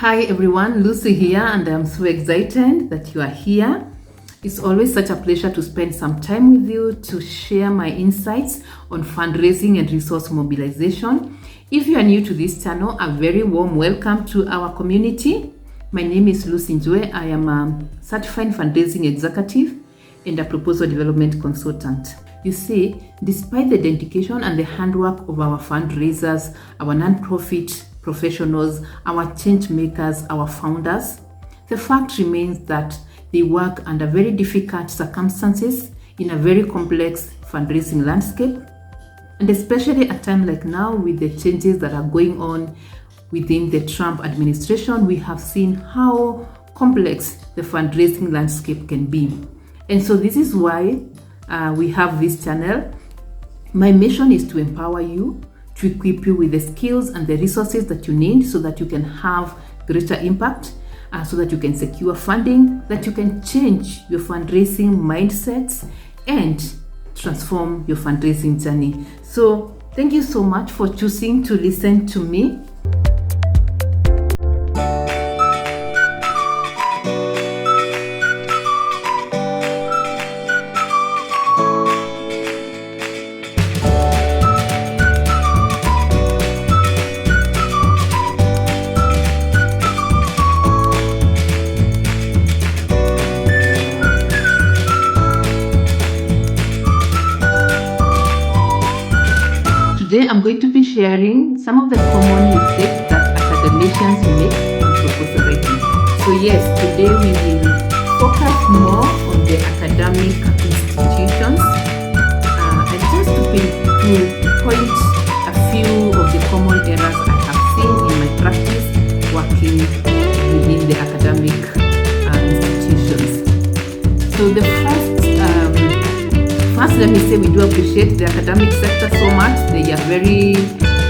Hi everyone, Lucy here, and I'm so excited that you are here. It's always such a pleasure to spend some time with you to share my insights on fundraising and resource mobilization. If you are new to this channel, a very warm welcome to our community. My name is Lucy Njue. I am a certified fundraising executive and a proposal development consultant. You see, despite the dedication and the handwork of our fundraisers, our non-profit professionals, our change makers, our founders, the fact remains that they work under very difficult circumstances in a very complex fundraising landscape. And especially at a time like now, with the changes that are going on within the Trump administration, we have seen how complex the fundraising landscape can be. And so this is why we have this channel. My mission is to empower you, to equip you with the skills and the resources that you need so that you can have greater impact, so that you can secure funding, that you can change your fundraising mindsets and transform your fundraising journey. So thank you so much for choosing to listen to me. Today I'm going to be sharing some of the common mistakes that academicians make in proposal writing. So yes, today we will focus more on the academic institutions and just to point a few of the common errors I have seen in my practice working within the academic institutions. So the First, let me say we do appreciate the academic sector so much. They are very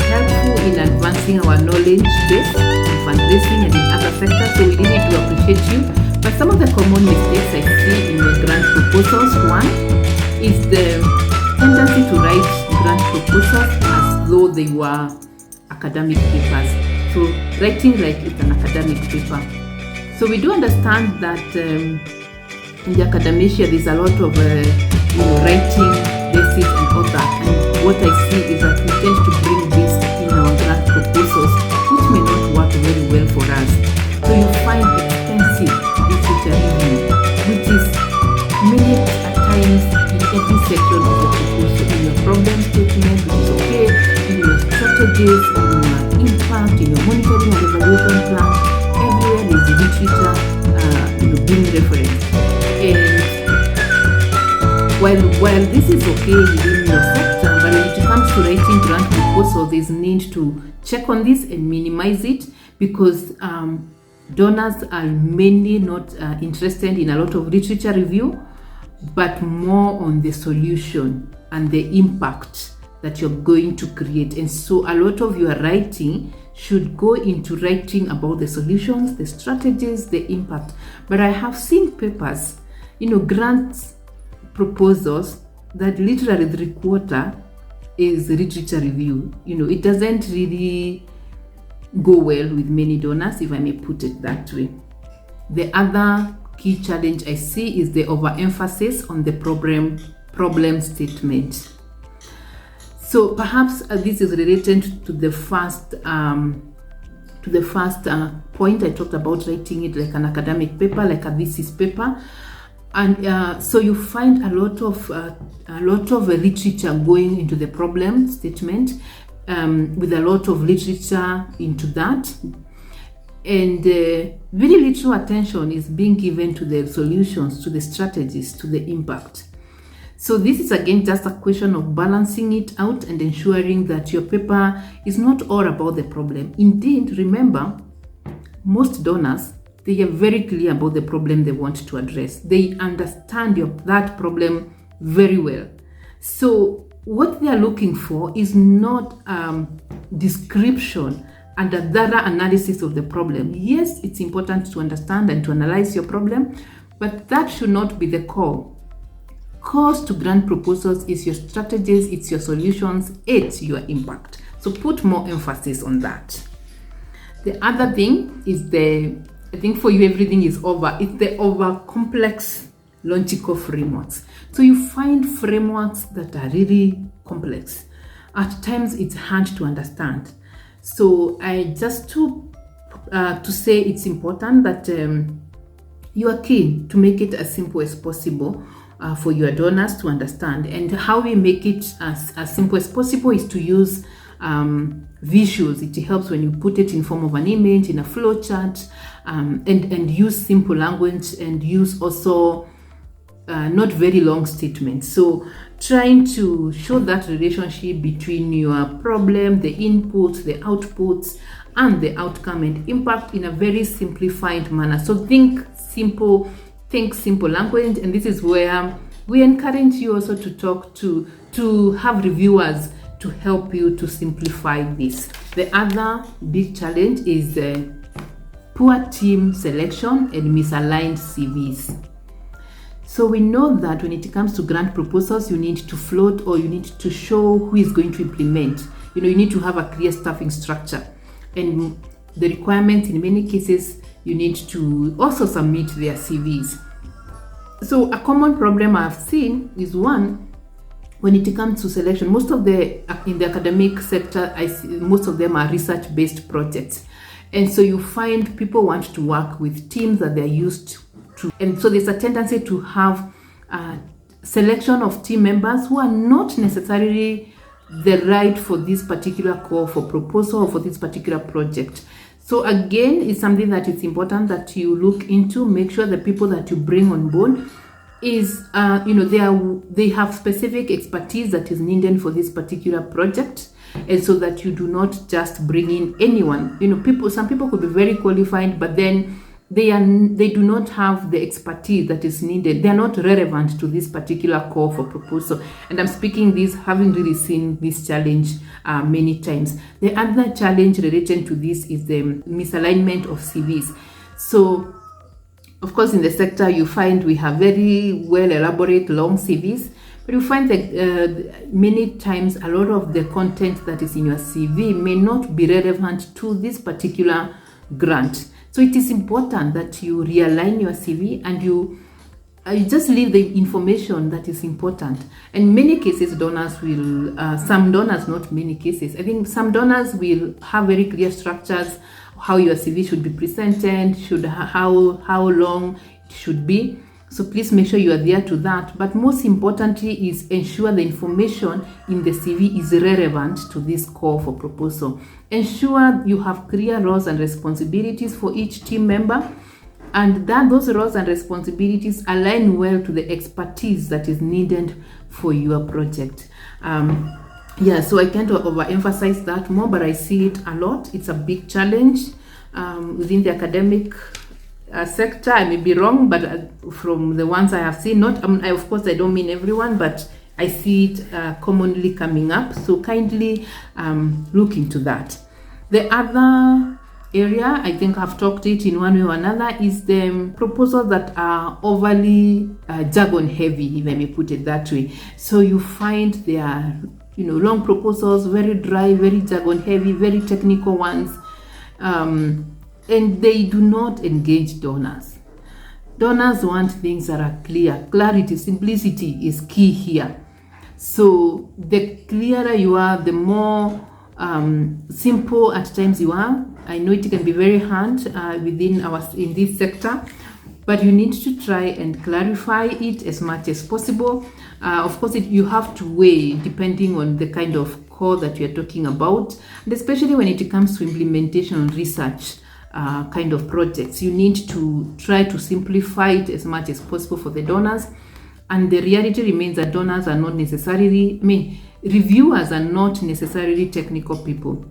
helpful in advancing our knowledge base in fundraising and in other sectors, so we really do appreciate you. But some of the common mistakes I see in your grant proposals, one is the tendency to write grant proposals as though they were academic papers. So writing like it's an academic paper. So we do understand that in the academia there's a lot of writing basis and all that, and what I see is that we tend to bring this in our grant proposals, which may not work very well for us. So you find expensive literature review, which is many times in every section of the proposal, in your problem statement, which is okay, in your strategies, in your impact, in your monitoring and evaluation plan, everywhere there is literature being referenced. And while this is okay within your sector, but when it comes to writing grant proposals, there's need to check on this and minimize it, because donors are mainly not interested in a lot of literature review, but more on the solution and the impact that you're going to create. And so a lot of your writing should go into writing about the solutions, the strategies, the impact. But I have seen papers, grants proposals that literally 3/4 is literature review. It doesn't really go well with many donors, if I may put it that way. The other key challenge I see is the overemphasis on the problem statement. So perhaps this is related to the first point I talked about, writing it like an academic paper, like a thesis paper. And so you find a lot of literature going into the problem statement, with a lot of literature into that, and very little attention is being given to the solutions, to the strategies, to the impact. So this is again just a question of balancing it out and ensuring that your paper is not all about the problem. Indeed, remember, most donors, they are very clear about the problem they want to address. They understand that problem very well. So what they are looking for is not description and a thorough analysis of the problem. Yes, it's important to understand and to analyze your problem, but that should not be the core. Core to grant proposals is your strategies, it's your solutions, it's your impact. So put more emphasis on that. The other thing is I think for you everything is it's the over complex logical frameworks. So you find frameworks that are really complex. At times it's hard to understand. So I just to say it's important that you are keen to make it as simple as possible for your donors to understand. And how we make it as simple as possible is to use visuals. It helps when you put it in form of an image, in a flow chart, and use simple language, and use also not very long statements. So trying to show that relationship between your problem, the inputs, the outputs, and the outcome and impact in a very simplified manner. So think simple language, and this is where we encourage you also to talk to have reviewers to help you to simplify this. The other big challenge is poor team selection and misaligned CVs. So we know that when it comes to grant proposals, you need to float, or you need to show who is going to implement. You need to have a clear staffing structure, and the requirements in many cases, you need to also submit their CVs. So a common problem I've seen is one, when it comes to selection, most of in the academic sector, I see most of them are research-based projects. And so you find people want to work with teams that they're used to. And so there's a tendency to have selection of team members who are not necessarily the right for this particular call for proposal or for this particular project. So again, it's something that it's important that you look into. Make sure the people that you bring on board is, they have specific expertise that is needed for this particular project, and so that you do not just bring in anyone. Some people could be very qualified, but then they do not have the expertise that is needed. They are not relevant to this particular call for proposal. And I'm speaking this having really seen this challenge many times. The other challenge related to this is the misalignment of CVs. So, of course, in the sector, you find we have very well elaborate long CVs, but you find that many times a lot of the content that is in your CV may not be relevant to this particular grant. So it is important that you realign your CV and you just leave the information that is important. In many cases, donors will, some donors, not many cases, I think some donors will have very clear structures, how your CV should be presented, how long it should be. So please make sure you are there to that. But most importantly is ensure the information in the CV is relevant to this call for proposal. Ensure you have clear roles and responsibilities for each team member, and that those roles and responsibilities align well to the expertise that is needed for your project. So I can't overemphasize that more, but I see it a lot. It's a big challenge within the academic sector. I may be wrong, but from the ones I have seen, of course I don't mean everyone, but I see it commonly coming up. So kindly look into that. The other area, I think I've talked it in one way or another, is the proposals that are overly jargon heavy, if I may put it that way. So you find they are long proposals, very dry, very jargon heavy, very technical ones, and they do not engage donors. Donors want things that are clear. Clarity, simplicity is key here. So the clearer you are, the more simple at times you are. I know it can be very hard in this sector, but you need to try and clarify it as much as possible. Of course, you have to weigh depending on the kind of call that you're talking about, and especially when it comes to implementation and research kind of projects. You need to try to simplify it as much as possible for the donors. And the reality remains that donors are not necessarily, reviewers are not necessarily technical people.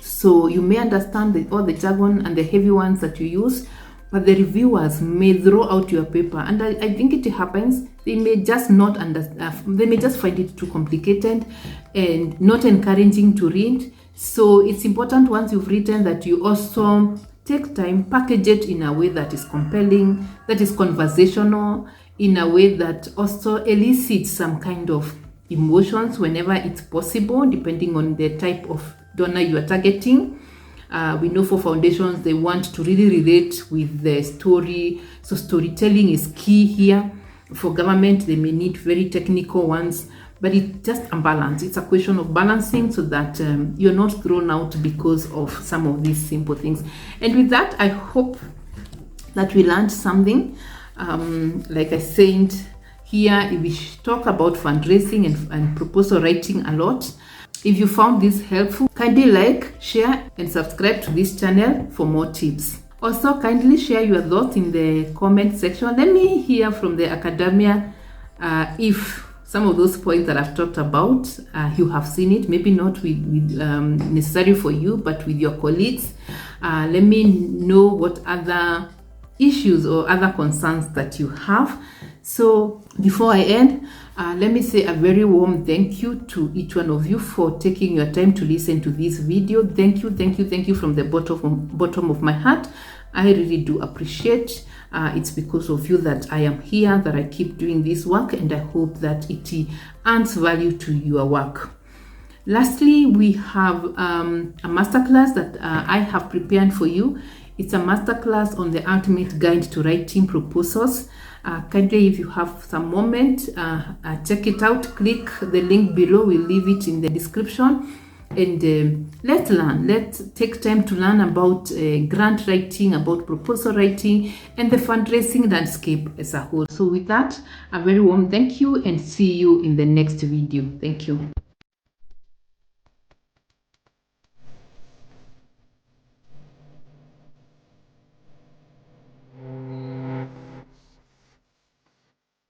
So you may understand all the jargon and the heavy ones that you use, but the reviewers may throw out your paper, and I think it happens. They may just not understand. They may just find it too complicated and not encouraging to read. So it's important once you've written that you also take time, package it in a way that is compelling, that is conversational, in a way that also elicits some kind of emotions whenever it's possible, depending on the type of donor you are targeting. We know for foundations, they want to really relate with the story. So storytelling is key here. For government, they may need very technical ones, but it's just a balance. It's a question of balancing so that you're not thrown out because of some of these simple things. And with that, I hope that we learned something. Like I said, here we talk about fundraising and proposal writing a lot. If you found this helpful, kindly like, share, and subscribe to this channel for more tips. Also, kindly share your thoughts in the comment section. Let me hear from the academia if some of those points that I've talked about, you have seen it, maybe not with necessary for you, but with your colleagues. Let me know what other issues or other concerns that you have. So before I end, let me say a very warm thank you to each one of you for taking your time to listen to this video. Thank you from the bottom of my heart. I really do appreciate. It's because of you that I am here, that I keep doing this work, and I hope that it adds value to your work. Lastly, we have a masterclass that I have prepared for you. It's a masterclass on the ultimate guide to writing proposals. Kindly, if you have some moment, check it out. Click the link below. We'll leave it in the description. And let's learn. Let's take time to learn about grant writing, about proposal writing, and the fundraising landscape as a whole. So with that, a very warm thank you, and see you in the next video. Thank you.